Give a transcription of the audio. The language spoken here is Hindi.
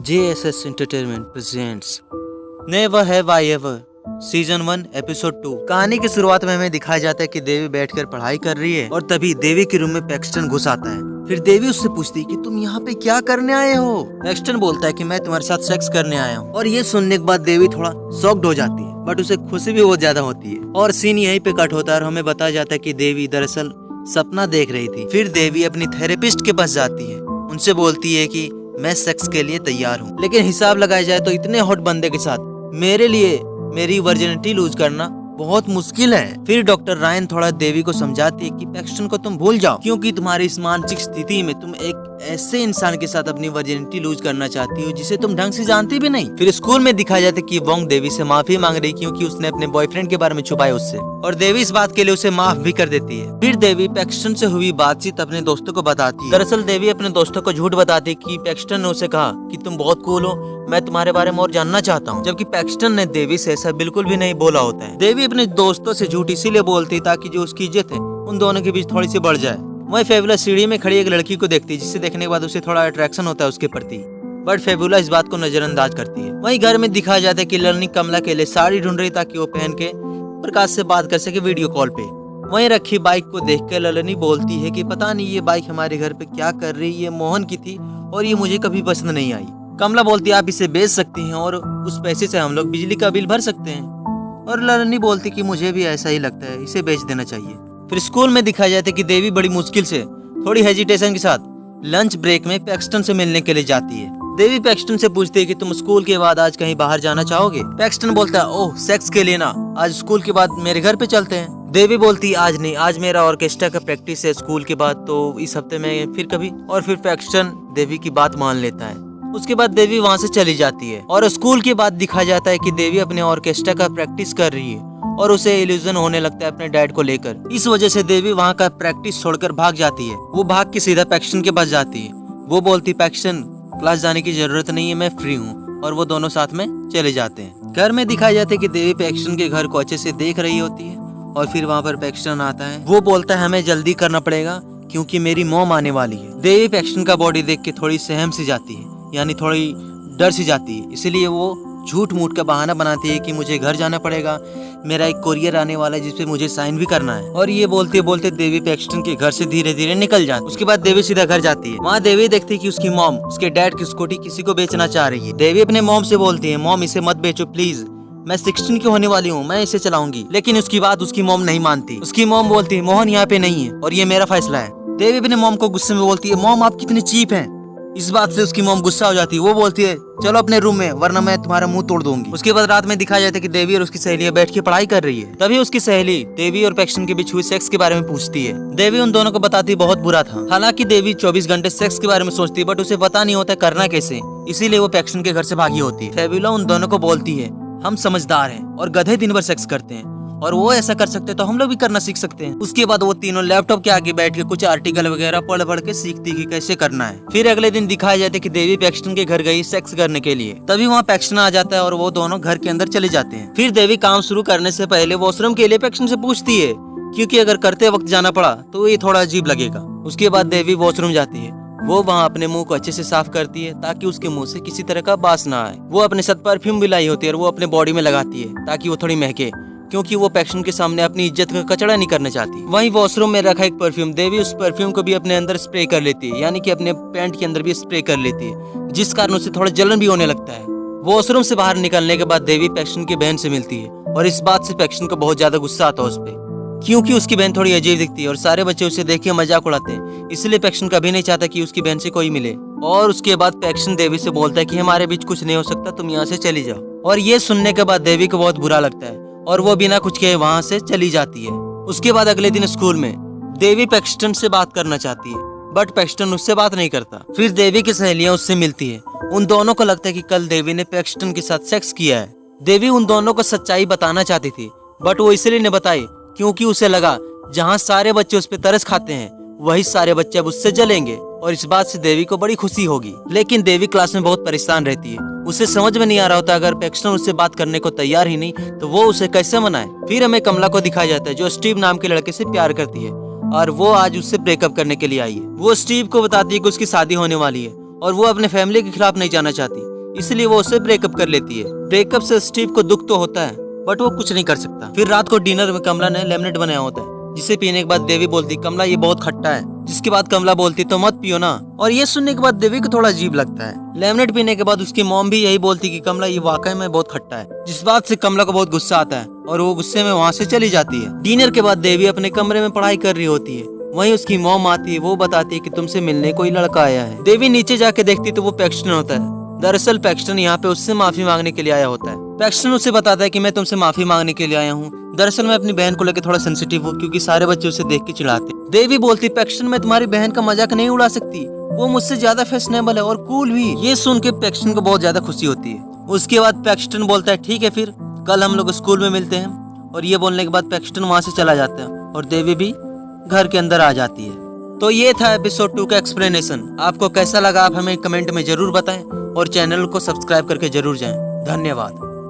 JSS Entertainment presents Never Have I Ever season 1 episode 2। कहानी की शुरुआत में हमें दिखाया जाता है कि देवी बैठकर पढ़ाई कर रही है और तभी देवी के रूम में पैक्सटन घुस आता है। फिर देवी उससे पूछती है कि तुम यहाँ पे क्या करने आए हो। पैक्सटन बोलता है कि मैं तुम्हारे साथ सेक्स करने आया हूँ। और ये सुनने के बाद देवी थोड़ा शॉक्ड हो जाती है, बट उसे खुशी भी बहुत ज्यादा होती है। और सीन यहीं पे कट होता है और हमें बताया जाता है कि देवी दरअसल सपना देख रही थी। फिर देवी अपनी थेरेपिस्ट के पास जाती है, उनसे बोलती है कि मैं सेक्स के लिए तैयार हूँ, लेकिन हिसाब लगाया जाए तो इतने हॉट बंदे के साथ मेरे लिए मेरी वर्जिनिटी लूज करना बहुत मुश्किल है। फिर डॉक्टर रायन थोड़ा देवी को समझाती है कि पैक्सटन को तुम भूल जाओ, क्योंकि तुम्हारी इस मानसिक स्थिति में तुम एक ऐसे इंसान के साथ अपनी वर्जिनिटी लूज करना चाहती हो जिसे तुम ढंग से जानती भी नहीं। फिर स्कूल में दिखाया जाता है कि वोंग देवी से माफी मांग रही क्योंकि उसने अपने बॉयफ्रेंड के बारे में छुपाया उससे, और देवी इस बात के लिए उसे माफ भी कर देती है। फिर देवी पैक्सटन से हुई बातचीत अपने दोस्तों को बताती है। दरअसल देवी अपने दोस्तों को झूठ बताती है कि पैक्सटन ने उसे कहा कि तुम बहुत कूल हो, मैं तुम्हारे बारे में और जानना चाहता हूँ, जबकि पैक्सटन ने देवी से ऐसा बिल्कुल भी नहीं बोला होता है। देवी अपने दोस्तों से झूठ इसीलिए बोलती ताकि जो उसकी इज्जत है उन दोनों के बीच थोड़ी सी बढ़ जाए। वही फेबुला सीढ़ी में खड़ी एक लड़की को देखती है, जिसे देखने के बाद उसे थोड़ा अट्रैक्शन होता है उसके प्रति, बट फेबुला इस बात को नजरअंदाज करती है। वही घर में दिखाया जाता है कि लर्नी कमला के लिए साड़ी ढूंढ रही ताकि वो पहन के प्रकाश से बात कर सके वीडियो कॉल पे। वहीं रखी बाइक को देखकर ललनी बोलती है कि पता नहीं ये बाइक हमारे घर पे क्या कर रही है, मोहन की थी और ये मुझे कभी पसंद नहीं आई। कमला बोलती है आप इसे बेच सकती हैं और उस पैसे से हम लोग बिजली का बिल भर सकते हैं। और ललनी बोलती कि मुझे भी ऐसा ही लगता है, इसे बेच देना चाहिए। फिर स्कूल में दिखाया जाता है कि देवी बड़ी मुश्किल से थोड़ी हेजिटेशन के साथ लंच ब्रेक में पैक्सटन से मिलने के लिए जाती है। देवी पैक्सटन से पूछती है कि तुम स्कूल के बाद आज कहीं बाहर जाना चाहोगे। पैक्सटन बोलता है ओह सेक्स के लिए ना, आज स्कूल के बाद मेरे घर पे चलते हैं। देवी बोलती आज नहीं, आज मेरा ऑर्केस्ट्रा का प्रैक्टिस है स्कूल के बाद, तो इस हफ्ते में फिर कभी। और फिर पैक्सटन देवी की बात मान लेता है। उसके बाद देवी वहाँ से चली जाती है और स्कूल के बाद दिखाया जाता है कि देवी अपने ऑर्केस्ट्रा का प्रैक्टिस कर रही है और उसे इल्यूजन होने लगता है अपने डैड को लेकर। इस वजह से देवी वहाँ का प्रैक्टिस छोड़कर भाग जाती है। वो भाग के सीधा पैक्सटन के पास जाती है। वो बोलती पैक्सटन क्लास जाने की जरूरत नहीं है, मैं फ्री हूँ, और वो दोनों साथ में चले जाते हैं। घर में दिखाया जाता है कि देवी पैक्सटन के घर को अच्छे से देख रही होती है और फिर वहाँ पर पैक्सटन आता है। वो बोलता है हमें जल्दी करना पड़ेगा क्योंकि मेरी मॉम आने वाली है। देवी पैक्सटन का बॉडी देख के थोड़ी सहम सी जाती है, यानी थोड़ी डर सी जाती है, इसलिए वो झूठ मूठ का बहाना बनाती है कि मुझे घर जाना पड़ेगा, मेरा एक कोरियर आने वाला है जिसपे मुझे साइन भी करना है। और ये बोलते बोलते देवी पैक्सटन के घर से धीरे धीरे निकल जाती है। उसके बाद देवी सीधा घर जाती है। वहाँ देवी देखती है कि उसकी मॉम उसके डैड की स्कूटी किसी को बेचना चाह रही है। देवी अपने मॉम से बोलती है मॉम इसे मत बेचो प्लीज, मैं 16 की होने वाली हूँ, मैं इसे चलाऊंगी। लेकिन उसकी बात उसकी मॉम नहीं मानती। उसकी मॉम बोलती है मोहन यहाँ पे नहीं है और ये मेरा फैसला है। देवी अपने मॉम को गुस्से में बोलती है मॉम आप कितने चीप हैं। इस बात से उसकी मॉम गुस्सा हो जाती है। वो बोलती है चलो अपने रूम में वरना मैं तुम्हारा मुंह तोड़ दूंगी। उसके बाद रात में दिखाया जाता है कि देवी और उसकी सहेलियां बैठ के पढ़ाई कर रही है। तभी उसकी सहेली देवी और पैक्सटन के बीच हुई सेक्स के बारे में पूछती है। देवी उन दोनों को बताती बहुत बुरा था। हालांकि देवी 24 घंटे सेक्स के बारे में सोचती है, बट उसे पता नहीं होता करना कैसे, इसीलिए वो पैक्सटन के घर से भागी होती है। फेबुला उन दोनों को बोलती है हम समझदार हैं और गधे दिन भर सेक्स करते हैं और वो ऐसा कर सकते हैं तो हम लोग भी करना सीख सकते हैं। उसके बाद वो तीनों लैपटॉप के आगे बैठ के कुछ आर्टिकल वगैरह पढ़ पढ़ के सीखती कि कैसे करना है। फिर अगले दिन दिखाया जाता है कि देवी पैक्सटन के घर गई सेक्स करने के लिए। तभी वहाँ पैक्सटन आ जाता है और वो दोनों घर के अंदर चले जाते हैं। फिर देवी काम शुरू करने से पहले वॉशरूम के लिए पैक्सटन से पूछती है, क्योंकि अगर करते वक्त जाना पड़ा तो ये थोड़ा अजीब लगेगा। उसके बाद देवी वॉशरूम जाती है। वो वहाँ अपने मुंह को अच्छे से साफ करती है ताकि उसके मुंह से किसी तरह का बास ना आए। वो अपने साथ परफ्यूम भी लाई होती है और वो अपने बॉडी में लगाती है ताकि वो थोड़ी महके, क्योंकि वो पैक्सटन के सामने अपनी इज्जत का कचड़ा नहीं करना चाहती। वहीं वॉशरूम में रखा एक परफ्यूम, देवी उस परफ्यूम को भी अपने अंदर स्प्रे कर लेती है, यानी कि अपने पैंट के अंदर भी स्प्रे कर लेती है, जिस कारण उसे थोड़ा जलन भी होने लगता है। वॉशरूम से बाहर निकलने के बाद देवी पैक्सटन की बहन से मिलती है और इस बात से पैक्सटन को बहुत ज्यादा गुस्सा आता है उस पे, क्योंकि उसकी बहन थोड़ी अजीब दिखती है और सारे बच्चे उसे देख के मजाक उड़ाते हैं। इसलिए पैक्सटन कभी नहीं चाहता कि उसकी बहन से कोई मिले। और उसके बाद पैक्सटन देवी से बोलता है कि हमारे बीच कुछ नहीं हो सकता, तुम यहाँ से चली जाओ। और ये सुनने के बाद देवी को बहुत बुरा लगता है और वो बिना कुछ कहे वहाँ से चली जाती है। उसके बाद अगले दिन स्कूल में देवी पैक्सटन से बात करना चाहती है, बट पैक्सटन उससे बात नहीं करता। फिर देवी की सहेलियां उससे मिलती है। उन दोनों को लगता है कि कल देवी ने पैक्सटन के साथ सेक्स किया है। देवी उन दोनों को सच्चाई बताना चाहती थी, बट वो इसलिए नहीं बताई क्योंकि उसे लगा जहाँ सारे बच्चे उस पर तरस खाते हैं वही सारे बच्चे अब उससे जलेंगे और इस बात से देवी को बड़ी खुशी होगी। लेकिन देवी क्लास में बहुत परेशान रहती है। उसे समझ में नहीं आ रहा होता अगर पैक्सटन उससे बात करने को तैयार ही नहीं तो वो उसे कैसे मनाए। फिर हमें कमला को दिखाया जाता है जो स्टीव नाम के लड़के से प्यार करती है और वो आज उससे ब्रेकअप करने के लिए आई है। वो स्टीव को बताती है कि उसकी शादी होने वाली है और वो अपने फैमिली के खिलाफ नहीं जाना चाहती, इसलिए वो उससे ब्रेकअप कर लेती है। ब्रेकअप से स्टीव को दुख तो होता है बट वो कुछ नहीं कर सकता। फिर रात को डिनर में कमला ने लेमनेड बनाया होता है जिसे पीने के बाद देवी बोलती कमला ये बहुत खट्टा है, जिसके बाद कमला बोलती तो मत पियो ना। और ये सुनने के बाद देवी को थोड़ा अजीब लगता है। लेमनेड पीने के बाद उसकी मॉम भी यही बोलती कि कमला ये वाकई में बहुत खट्टा है, जिस बात से कमला को बहुत गुस्सा आता है और वो गुस्से में वहाँ से चली जाती है। डिनर के बाद देवी अपने कमरे में पढ़ाई कर रही होती है। वहीं उसकी मॉम आती है, वो बताती है कि तुमसे मिलने कोई लड़का आया है। देवी नीचे जाके देखती तो वो पैक्सटन होता है। दरअसल पैक्सटन यहाँ पे उससे माफी मांगने के लिए आया होता है। पैक्सटन उसे बताता है कि मैं तुमसे माफी मांगने के लिए आया हूँ। दरअसल मैं अपनी बहन को लेकर थोड़ा सेंसिटिव हूँ क्योंकि सारे बच्चे उसे देख के चिढ़ाते। देवी बोलती पैक्सटन मैं तुम्हारी बहन का मजाक नहीं उड़ा सकती, वो मुझसे ज्यादा फैशनेबल है और कूल भी। ये सुन के पैक्सटन को बहुत ज्यादा खुशी होती है। उसके बाद पैक्सटन बोलता है ठीक है फिर कल हम लोग स्कूल में मिलते हैं। और ये बोलने के बाद पैक्सटन वहाँ से चला जाता है और देवी भी घर के अंदर आ जाती है। तो ये था एपिसोड 2 का एक्सप्लेनेशन। आपको कैसा लगा आप हमें कमेंट में जरूर बताएं और चैनल को सब्सक्राइब करके जरूर जाएं। धन्यवाद।